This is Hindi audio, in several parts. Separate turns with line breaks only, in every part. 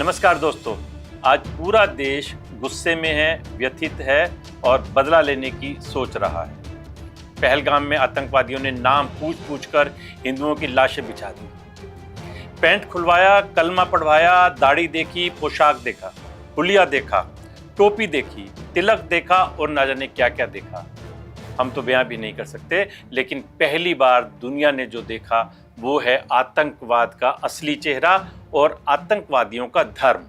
नमस्कार दोस्तों, आज पूरा देश गुस्से में है, व्यथित है और बदला लेने की सोच रहा है। पहलगाम में आतंकवादियों ने नाम पूछ पूछ कर हिंदुओं की लाशें बिछा दी। पैंट खुलवाया, कलमा पढ़वाया, दाढ़ी देखी, पोशाक देखा, हुलिया देखा, टोपी देखी, तिलक देखा और ना जाने क्या क्या देखा। हम तो बयां भी नहीं कर सकते, लेकिन पहली बार दुनिया ने जो देखा वो है आतंकवाद का असली चेहरा और आतंकवादियों का धर्म।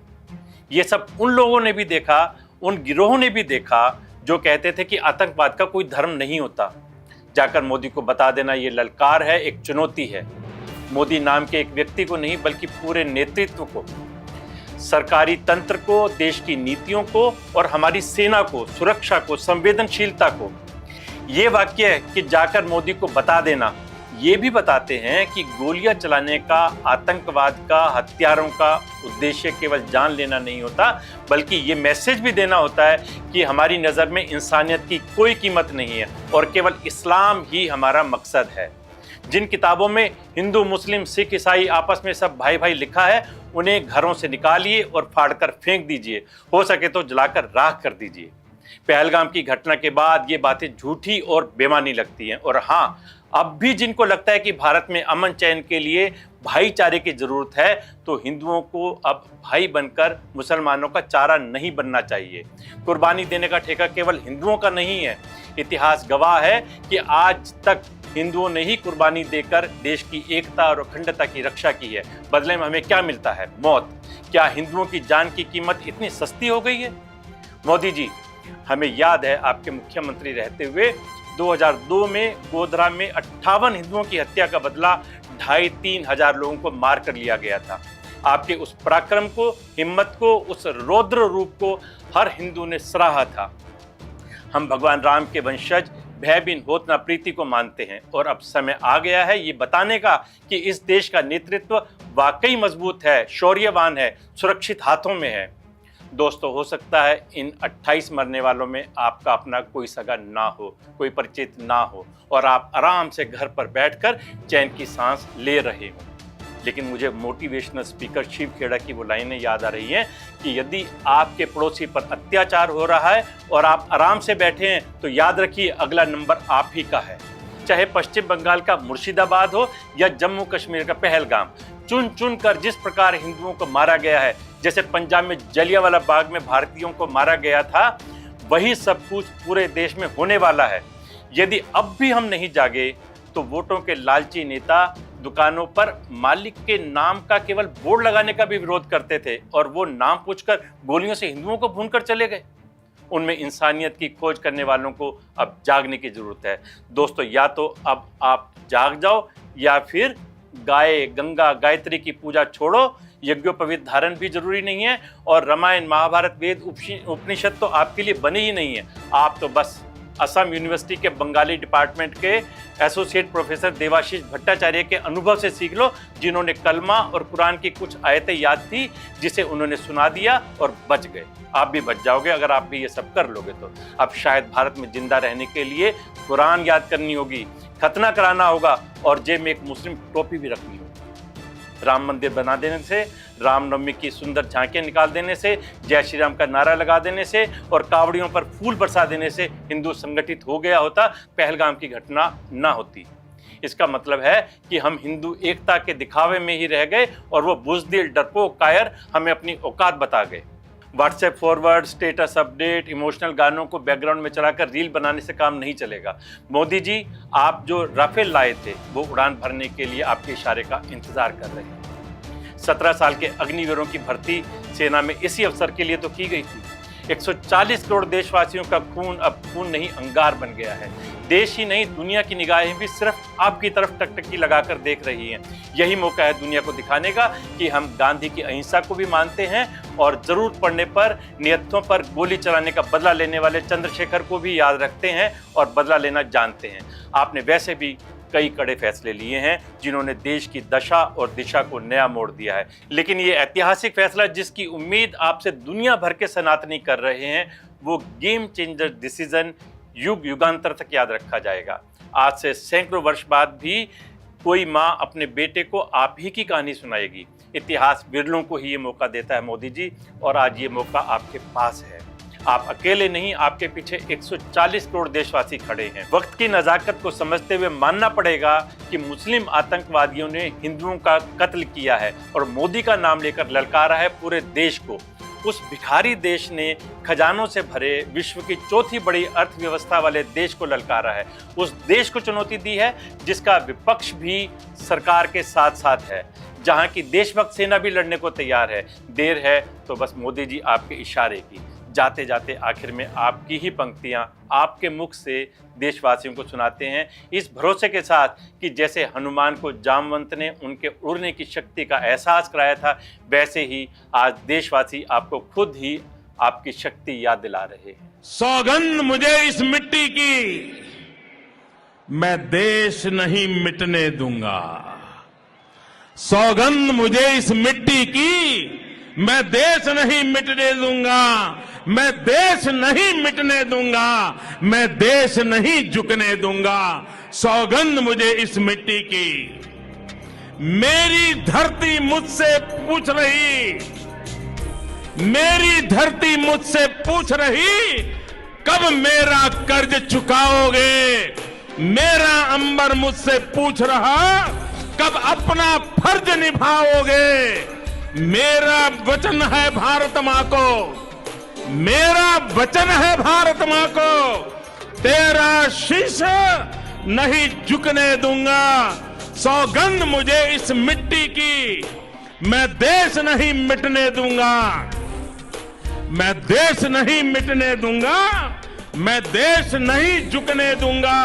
ये सब उन लोगों ने भी देखा, उन गिरोहों ने भी देखा जो कहते थे कि आतंकवाद का कोई धर्म नहीं होता। जाकर मोदी को बता देना ये ललकार है, एक चुनौती है। मोदी नाम के एक व्यक्ति को नहीं बल्कि पूरे नेतृत्व को, सरकारी तंत्र को, देश की नीतियों को और हमारी सेना को, सुरक्षा को, संवेदनशीलता को। ये वाक्य है कि जाकर मोदी को बता देना, ये भी बताते हैं कि गोलियां चलाने का, आतंकवाद का, हत्यारों का उद्देश्य केवल जान लेना नहीं होता, बल्कि ये मैसेज भी देना होता है कि हमारी नज़र में इंसानियत की कोई कीमत नहीं है और केवल इस्लाम ही हमारा मकसद है। जिन किताबों में हिंदू, मुस्लिम, सिख, ईसाई आपस में सब भाई भाई लिखा है, उन्हें घरों से निकालिए और फाड़कर फेंक दीजिए, हो सके तो जलाकर राख कर दीजिए। पहलगाम की घटना के बाद ये बातें झूठी और बेमानी लगती हैं। और हाँ, अब भी जिनको लगता है कि भारत में अमन चैन के लिए भाईचारे की जरूरत है, तो हिंदुओं को अब भाई बनकर मुसलमानों का चारा नहीं बनना चाहिए। कुर्बानी देने का ठेका केवल हिंदुओं का नहीं है। इतिहास गवाह है कि आज तक हिंदुओं ने ही कुर्बानी देकर देश की एकता और अखंडता की रक्षा की है। बदले में हमें क्या मिलता है? मौत। क्या हिंदुओं की जान की कीमत इतनी सस्ती हो गई है? मोदी जी, हमें याद है आपके मुख्यमंत्री रहते हुए 2002 में गोधरा में 58 हिंदुओं की हत्या का बदला 2,500-3 हजार लोगों को मार कर लिया गया था। आपके उस पराक्रम को, हिम्मत को, उस रौद्र रूप को हर हिंदू ने सराहा था। हम भगवान राम के वंशज भय बिन होत न प्रीति को मानते हैं और अब समय आ गया है ये बताने का कि इस देश का नेतृत्व वाकई मजबूत है, शौर्यवान है, सुरक्षित हाथों में है। दोस्तों, हो सकता है इन 28 मरने वालों में आपका अपना कोई सगा ना हो, कोई परिचित ना हो और आप आराम से घर पर बैठकर चैन की सांस ले रहे हो। लेकिन मुझे मोटिवेशनल स्पीकर शिव खेड़ा की वो लाइनें याद आ रही हैं कि यदि आपके पड़ोसी पर अत्याचार हो रहा है और आप आराम से बैठे हैं, तो याद रखिए अगला नंबर आप ही का है। चाहे पश्चिम बंगाल का मुर्शिदाबाद हो या जम्मू कश्मीर का पहलगाम, चुन चुन कर जिस प्रकार हिंदुओं को मारा गया है, जैसे पंजाब में जलियांवाला बाग में भारतीयों को मारा गया था, वही सब कुछ पूरे देश में होने वाला है। यदि अब भी हम नहीं जागे तो वोटों के लालची नेता दुकानों पर मालिक के नाम का केवल बोर्ड लगाने का भी विरोध करते थे और वो नाम पूछकर गोलियों से हिंदुओं को भूनकर चले गए। उनमें इंसानियत की खोज करने वालों को अब जागने की जरूरत है। दोस्तों, या तो अब आप जाग जाओ या फिर गाय, गंगा, गायत्री की पूजा छोड़ो। यज्ञोपवीत धारण भी जरूरी नहीं है और रामायण, महाभारत, वेद, उपनिषद तो आपके लिए बने ही नहीं है। आप तो बस असम यूनिवर्सिटी के बंगाली डिपार्टमेंट के एसोसिएट प्रोफेसर देवाशीष भट्टाचार्य के अनुभव से सीख लो, जिन्होंने कलमा और कुरान की कुछ आयतें याद थी जिसे उन्होंने सुना दिया और बच गए। आप भी बच जाओगे अगर आप भी ये सब कर लोगे तो। अब शायद भारत में जिंदा रहने के लिए कुरान याद करनी होगी, खतना कराना होगा और जेब में एक मुस्लिम टोपी भी रखनी होगी। राम मंदिर बना देने से, रामनवमी की सुंदर झांकियां निकाल देने से, जय श्री राम का नारा लगा देने से और कावड़ियों पर फूल बरसा देने से हिंदू संगठित हो गया होता, पहलगाम की घटना ना होती। इसका मतलब है कि हम हिंदू एकता के दिखावे में ही रह गए और वो बुज़दिल, डरपोक, कायर हमें अपनी औकात बता गए। WhatsApp forward, status update, emotional गानों को बैकग्राउंड में चलाकर रील बनाने से काम नहीं चलेगा। मोदी जी, आप जो राफेल लाए थे वो उड़ान भरने के लिए आपके इशारे का इंतजार कर रहे हैं। 17 साल के अग्निवीरों की भर्ती सेना में इसी अवसर के लिए तो की गई थी। 140 करोड़ देशवासियों का खून अब खून नहीं, अंगार बन गया है। देश ही नहीं, दुनिया की निगाहें भी सिर्फ आपकी तरफ टकटकी लगाकर देख रही हैं। यही मौका है दुनिया को दिखाने का कि हम गांधी की अहिंसा को भी मानते हैं और जरूरत पड़ने पर नियतों पर गोली चलाने का बदला लेने वाले चंद्रशेखर को भी याद रखते हैं और बदला लेना जानते हैं। आपने वैसे भी कई कड़े फैसले लिए हैं जिन्होंने देश की दशा और दिशा को नया मोड़ दिया है, लेकिन ये ऐतिहासिक फैसला जिसकी उम्मीद आपसे दुनिया भर के सनातनी कर रहे हैं, वो गेम चेंजर डिसीजन युग युगांतर तक याद रखा जाएगा। आज से सैकड़ों वर्ष बाद भी कोई माँ अपने बेटे को आप ही की कहानी सुनाएगी। इतिहास बिरलों को ही ये मौका देता है मोदी जी, और आज ये मौका आपके पास है। आप अकेले नहीं, आपके पीछे 140 करोड़ देशवासी खड़े हैं। वक्त की नज़ाकत को समझते हुए मानना पड़ेगा कि मुस्लिम आतंकवादियों ने हिंदुओं का कत्ल किया है और मोदी का नाम लेकर ललकारा है पूरे देश को। उस भिखारी देश ने खजानों से भरे विश्व की चौथी बड़ी अर्थव्यवस्था वाले देश को ललकारा है। उस देश को चुनौती दी है जिसका विपक्ष भी सरकार के साथ साथ है, जहां की देशभक्त सेना भी लड़ने को तैयार है। देर है तो बस मोदी जी आपके इशारे की। जाते जाते आखिर में आपकी ही पंक्तियां आपके मुख से देशवासियों को सुनाते हैं, इस भरोसे के साथ कि जैसे हनुमान को जामवंत ने उनके उड़ने की शक्ति का एहसास कराया था, वैसे ही आज देशवासी आपको खुद ही आपकी शक्ति याद दिला रहे हैं।
सौगंध मुझे इस मिट्टी की, मैं देश नहीं मिटने दूंगा। सौगंध मुझे इस मिट्टी की, मैं देश नहीं मिटने दूंगा। मैं देश नहीं मिटने दूंगा, मैं देश नहीं झुकने दूंगा। सौगंध मुझे इस मिट्टी की। मेरी धरती मुझसे पूछ रही, मेरी धरती मुझसे पूछ रही, कब मेरा कर्ज चुकाओगे। मेरा अंबर मुझसे पूछ रहा, कब अपना फर्ज निभाओगे। मेरा वचन है भारत मां को, मेरा वचन है भारत मां को, तेरा शीश नहीं झुकने दूंगा। सौगंध मुझे इस मिट्टी की, मैं देश नहीं मिटने दूंगा। मैं देश नहीं मिटने दूंगा, मैं देश नहीं झुकने दूंगा।